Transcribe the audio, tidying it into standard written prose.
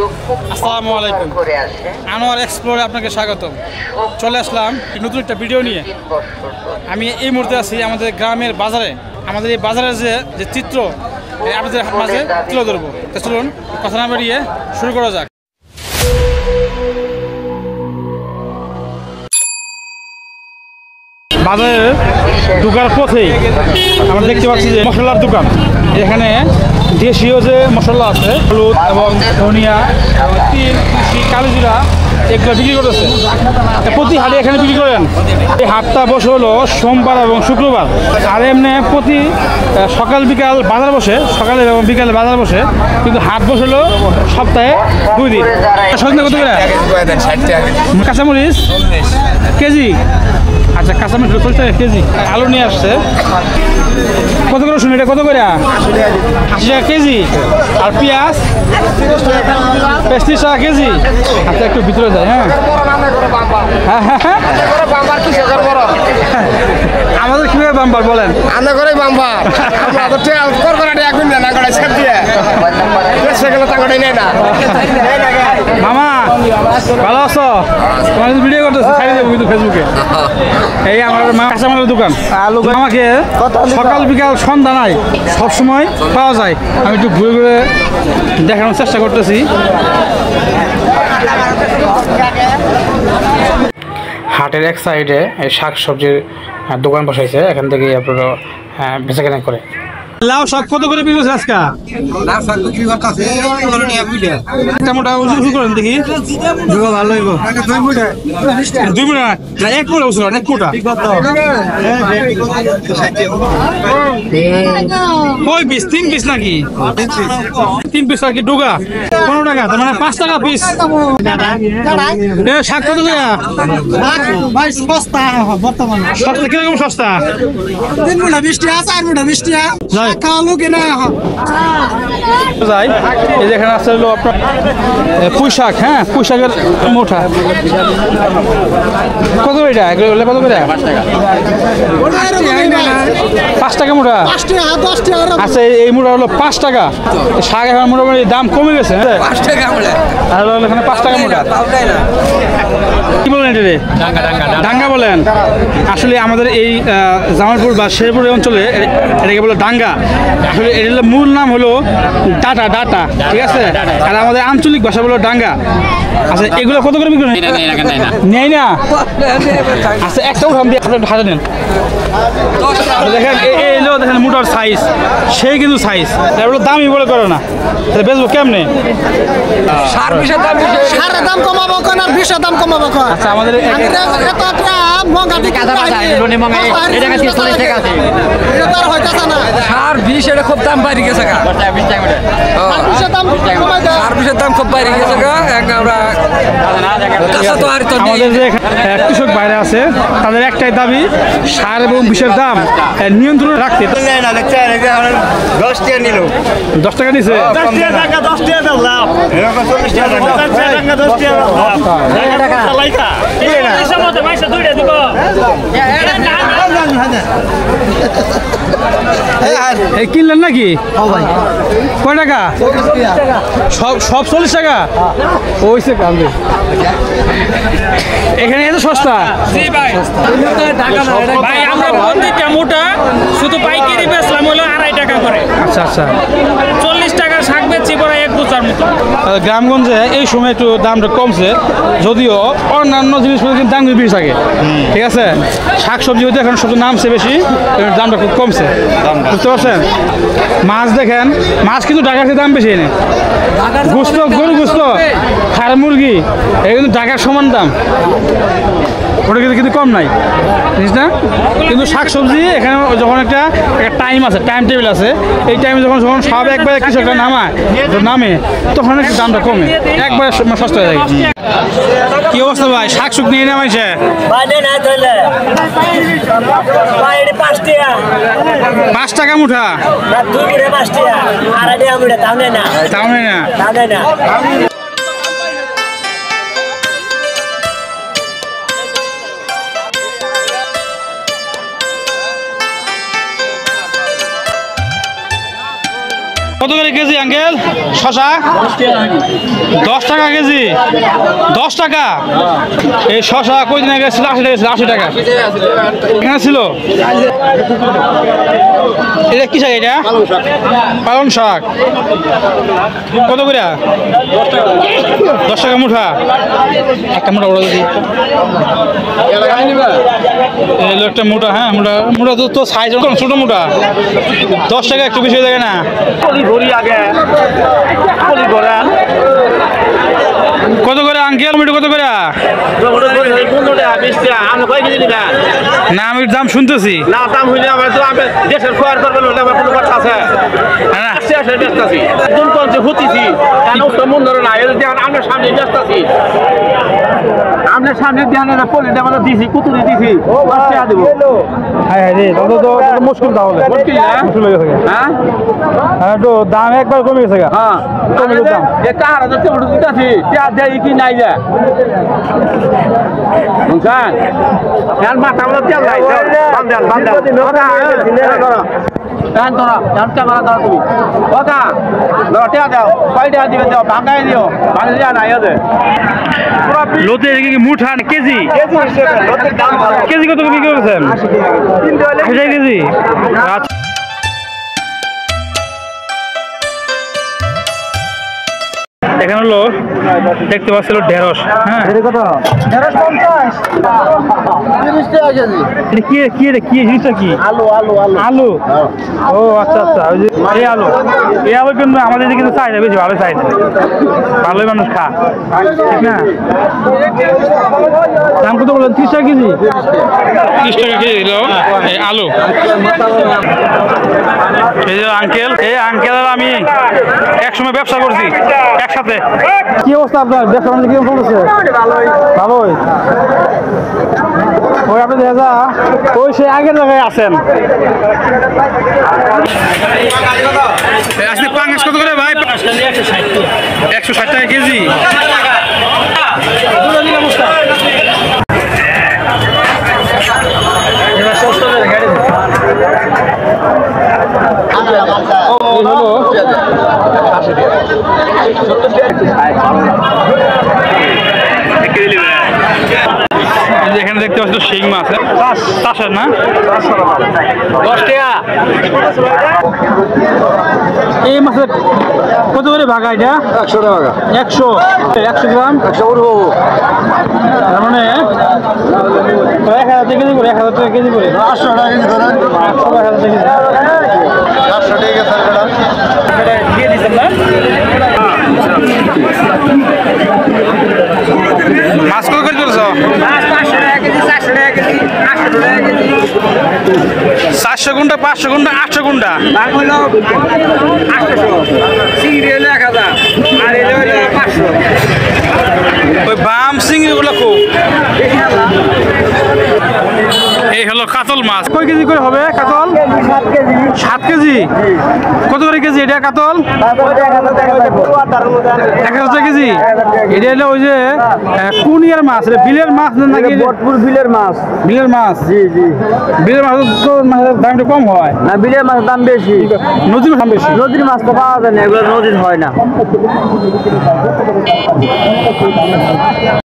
আসসালামু আলাইকুম, আনোয়ার এক্সপ্লোরে আপনাকে স্বাগতম। চলে আসলাম নতুন একটা ভিডিও নিয়ে। আমি এই মুহূর্তে আছি আমাদের গ্রামের বাজারে। আমাদের এই বাজারের যে চিত্র আপনাদের মাঝে তুলে ধরবো। তো চলুন কথা না বেরিয়ে শুরু করা যাক। বাজারে ঢোকার পথেই আমরা দেখতে পাচ্ছি যে মশলার দোকান। এখানে দেশীয় যে মশলা আছে, হলুদ এবং ধনিয়া, তিল, কালোজিরা, এগুলো বিক্রি করতেছে। প্রতি হাটে এখানে বিক্রি করেন। এই হাটটা বসে হলো সোমবার এবং শুক্রবার। আর এমনি প্রতি সকাল বিকাল বাজার বসে, সকালে এবং বিকালে বাজার বসে, কিন্তু হাট বসে হলো সপ্তাহে 2 দিন। সজনে কত করে? কাঁচামরিচ কেজি। আচ্ছা, কাঁচামরিচ 40 টাকা কেজি। আলু নিয়ে আসছে কত করে? শুনি এটা কত করে? 80 টাকা কেজি। আর পেঁয়াজ 35 টাকা কেজি। আচ্ছা, একটু ভিতরে যায়। আমাদের কিভাবে বাম্পার বলেন? আমরা করে বাম্পার মামা ভালো আছো? তোমার ভিডিও করতেছে, খাই দেবো কিন্তু ফেসবুকে। এই আমার কাঁচামালের দোকান। আমাকে সকাল বিকাল সন্ধ্যা নাই, সবসময় পাওয়া যায়। আমি একটু ঘুরে ঘুরে দেখানোর চেষ্টা করতেছি। হাটের এক সাইডে এই শাক সবজির দোকান বসাইছে। এখান থেকে আপনারা বেচা কেনা করে। লাউ শাক কত করে বিক্রি করছে আজকে? মোটা উঁচু করেন দেখি। ভালো হইব 2 মুঠা না 1 মুঠা উঁচু করেন, 1 মুঠা। কই পিস? 3 পিস নাকি? 3 পিস আর কি ডুগা 15 টাকা, তার মানে 5 টাকা পিস। শাক কত করে? সস্তা কিরকম সস্তা? 3 মুঠা 20 টাকা, 4 মুঠা 20 টাকা। যাই, এই যে এখানে আছে হলো আপনার পুঁই শাক। হ্যাঁ, পুঁই শাকের মোটা কত এটা? এগুলো কত করে? 5 টাকা মোটা। আচ্ছা, এই মোটা হলো 5 টাকা। শাক এখন মোটামুটি দাম কমে গেছে। আর এখানে 5 টাকা মোটা। কি বলেন এটা? ডাঙ্গা বলেন। আসলে আমাদের এই জামালপুর বা শেরপুর অঞ্চলে এটাকে বলে ডাঙ্গা। আসলে এটার মূল নাম হলো ডাটা। ঠিক আছে, আর আমাদের আঞ্চলিক ভাষা বলো ডাঙ্গা। আচ্ছা, এগুলো কত করে বিক্রি নেই না? আচ্ছা, একটা উঠান দিয়ে আপনার হাতে নেন। দেখেন এলো, দেখেন মোটার সাইজ, সেই কিন্তু সাইজ। এগুলো দামই বলে করে না, বেচবো কেমনে? সারের দাম কমাবো কোন আর 20 দাম কমাবো কোন? আচ্ছা, আমাদের সার 20 এটা খুব দাম বাড়ি গেছে। দাম খুব বাড়ি গেছে। আমাদের যে কৃষক বাইরে আছে, তাদের একটাই দাবি সার এবং বিষের দাম নিয়ন্ত্রণে রাখতে। 10 টাকা নিল, 10 টাকা নিছে। 10 টাকা লাভ। কিনলেন নাকি? কয় টাকা? সব 40 টাকা। ওইসে কান্দে এখানে এত সস্তা? ভাই আমরা প্রতিটা মোটা শুধু পাইকারি বেচলাম হলো 2.5 টাকা করে। আচ্ছা আচ্ছা, 40 টাকার শাক বেচছি পরে 1 বোঝার মতো। গ্রামগঞ্জে এই সময় একটু দামটা কমছে, যদিও অন্যান্য জিনিসপত্র কিন্তু দাম বেশি থাকে। ঠিক আছে, শাক সবজি হয়তো এখন শুধু নামছে বেশি, দামটা খুব কমছে। বুঝতে পারছেন? মাছ দেখেন, মাছ কিন্তু ঢাকার দাম বেশি এনে। গোস্ত, গরু গোস্ত, খার মুরগি, এই কিন্তু ঢাকার সমান দাম। ওটা কিন্তু কম নাই জিনিস না। কিন্তু শাক সবজি এখানে যখন একটা টাইম আছে, টাইম টেবিল আছে, এই টাইমে যখন সব একবারে কৃষকরা নামে তখন একটু দামটা কমে, একবারে সস্তা হয়ে যায়। কি অবস্থা ভাই? শাক সুক নিয়ে নামাইছে 5 টাকা মুঠা। তাও নেই না। কত করে কেজি আঙ্কেল শশা? 10 টাকা কেজি। 10 টাকা। এই শশা কয়দিন আগে ছিল 80 টাকা ছিল। 80 টাকা এখানে ছিল। এটা কি শাক? এটা পালং শাক। কত করে? 10 টাকা মুঠা। একটা মুঠা বড় দিই। একটা মোটা, হ্যাঁ মোটা মোটা তো সাইজ ছোট মোটা। 10 টাকা একটু বেশি হয়ে যায় না? কত করে আঙ্কেল টমেটো কত করে? না আমি দাম শুনতেছি। না দাম হইলে আমার তো আমি দেশের খোয়ার করবেন ওটা আমার কোনো কথা আছে হ্যাঁ শেষে ব্যস্তাছি একজন পঞ্চে হুতিছি কেন মন ধরে না এর দেখেন আমরা সামনে ব্যস্তাছি আমরা সামনে ধ্যানে পলিটা আমাদের দিছি কুতুরি দিছি বাচ্চা দেবো হ্যাঁ রে তত তো মুশকিল তাহলে মুশকিল না মুশকিল হয়ে গেছে। হ্যাঁ হ্যাঁ তো দাম একবার কমে গেছে। হ্যাঁ কমে গেছে দাম। এ কাহারা যাচ্ছে ওটা দিতাছি তে দেয় কি নাই যা বুঝছেন এর মাথা আমাদের তেল নাই বান্দাল বান্দাল ওটা প্যান তোরা প্যান ক্যামেরা দাও তুমি ওটা লটে দাও কয়টা দিবে দাও ভাঙাই দিও ভাঙে যা নাই ওদের লোতে কি মুঠা না কেজি? কেজি কত বিক্রি করেছেন? 80 কেজি। আচ্ছা এখানে হলো দেখতে পাচ্ছিল ঢেঁড়স। হ্যাঁ কি জিনিসটা কি? আলু আলু আলু আলু। ও আচ্ছা আচ্ছা ওই যে এই আলু কিন্তু আমাদের দিকে কিন্তু চাহিদা বেশি, ভালো চাহিদা, ভালোই মানুষ খা, ঠিক না? দাম কত বললেন? 30 টাকা কেজি। 30 টাকা কেজি দিল এই আলু। এই যে আঙ্কেল, এই আঙ্কেল আর আমি একসময় ব্যবসা করছি একসাথে। কি অবস্থা আপনার ব্যবসা বাণিজ্য কিরকম চলতেছে? ভালোই। ওই আপনি দেখা যা ওই সেই আগের জায়গায় আছেন। আজকে পাঙ্গাস কত করে ভাই? 160 টাকা কেজি। এখানে দেখতে পাচ্ছি শিং মাছ, চাষের না? 10 টাকা এই মাছের কত করে ভাগা এটা? 100 টাকা 100 গ্রাম 100 উঠবো তার মানে 1000 টাকা কেজি করে, 1000 টাকা কেজি করে, 800 টাকা কেজি ধরেন 1000 টাকা কেজি। 400 টাকা স্যার দিয়ে দিচ্ছেন না? মাছ কত করে চলছ? 400 গুন্ডা, 500 গুন্ডা, 800 গুন্ডা। ওই বাম চিংড়ি গুলো খুব। এই হলো কাতল মাছ। কয় কেজি করে হবে কাতল? 7 কেজি। কত করে কেজি এটা কাতল? 1000 টাকা কেজি। এটা হলো ওই যে কুনিয়ার মাছ, বিলের মাছ নাকি? বিলের মাছ। বিলের মাছ। জি জি বিলের মাছ তো মাছের দাম একটু কম হয় না, বিলের মাছের দাম বেশি, নদীর দাম বেশি। নদীর মাছ তো পাওয়া যায় না, এগুলো নদীর হয় না।